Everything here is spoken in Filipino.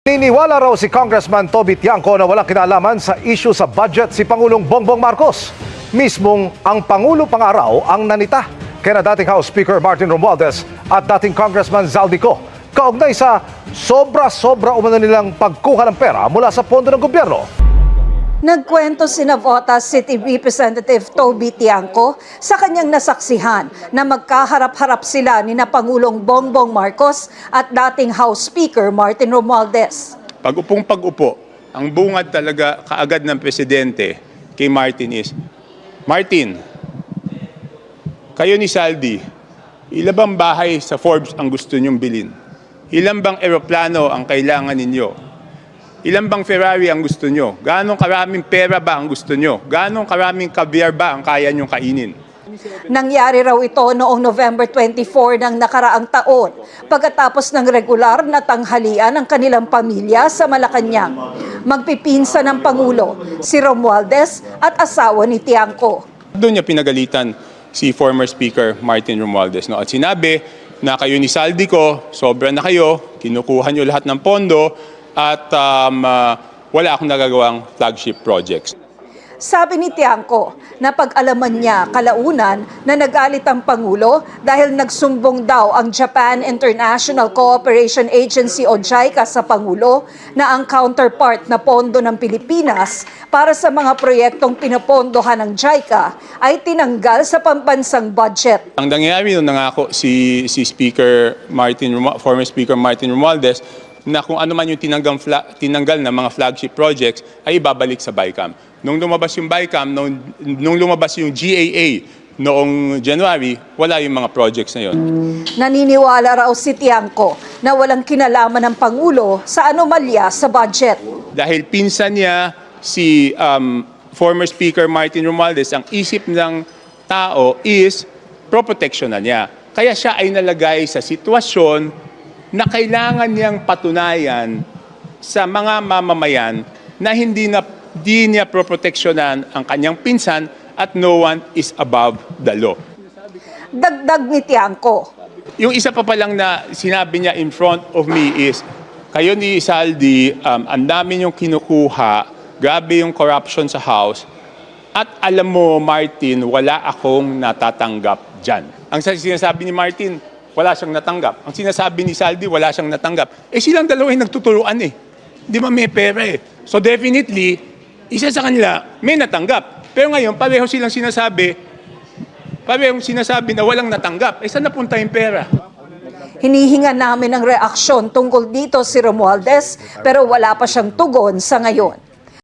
Niniwala raw si Congressman Toby Tiangco na walang kinalaman sa issue sa budget si Pangulong Bongbong Marcos. Mismong ang Pangulo pa nga raw ang nanita kaya dating House Speaker Martin Romualdez at dating Congressman Zaldico kaugnay sa sobra-sobra umano nilang pagkuha ng pera mula sa pondo ng gobyerno. Nagkwento si Navotas City Representative Toby Tiangco sa kanyang nasaksihan na magkaharap-harap sila ni na Pangulong Bongbong Marcos at dating House Speaker Martin Romualdez. Pag-upo, ang bungad talaga kaagad ng presidente kay Martin is, Martin, kayo ni Saldi, ilan bang bahay sa Forbes ang gusto nyong bilhin? Ilan bang eroplano ang kailangan ninyo? Ilan bang Ferrari ang gusto nyo? Ganong karaming pera ba ang gusto nyo? Ganong karaming caviar ba ang kaya nyong kainin? Nangyari raw ito noong November 24 ng nakaraang taon, pagkatapos ng regular na tanghalian ng kanilang pamilya sa Malacanang. Magpipinsa ng Pangulo, si Romualdez at asawa ni Tiangco. Doon niya pinagalitan si former Speaker Martin Romualdez. No? At sinabi na kayo ni Zaldico, sobra na kayo, kinukuha nyo lahat ng pondo, at wala akong nagagawang flagship projects. Sabi ni Tiangco na pag-alaman niya kalaunan na nagalit ang Pangulo dahil nagsumbong daw ang Japan International Cooperation Agency o JICA sa Pangulo na ang counterpart na pondo ng Pilipinas para sa mga proyektong pinapondohan ng JICA ay tinanggal sa pambansang budget. Ang nangyari nung nangako si former Speaker Martin Romualdez na kung ano man yung tinanggal na mga flagship projects ay ibabalik sa BICAM. Nung lumabas yung BICAM, nung lumabas yung GAA noong January, wala yung mga projects na yun. Naniniwala raw si Tiangco na walang kinalaman ng Pangulo sa anomalya sa budget. Dahil pinsan niya si former Speaker Martin Romualdez, ang isip ng tao is pro-protection na niya. Kaya siya ay nalagay sa sitwasyon na kailangan niyang patunayan sa mga mamamayan na hindi niya proproteksyonan ang kanyang pinsan at no one is above the law. Dagdag ni Tiangco. Yung isa pa palang na sinabi niya in front of me is, kayo ni Saldi, ang dami niyong kinukuha, grabe yung corruption sa House, at alam mo, Martin, wala akong natatanggap dyan. Ang sinasabi ni Martin, wala siyang natanggap. Ang sinasabi ni Saldi, wala siyang natanggap. Silang dalawa ay nagtuturuan eh. Di ba may pera eh. So definitely, isa sa kanila may natanggap. Pero ngayon, parehong sinasabi na walang natanggap. Saan napunta yung pera? Hinihinga namin ng reaksyon tungkol dito si Romualdez pero wala pa siyang tugon sa ngayon.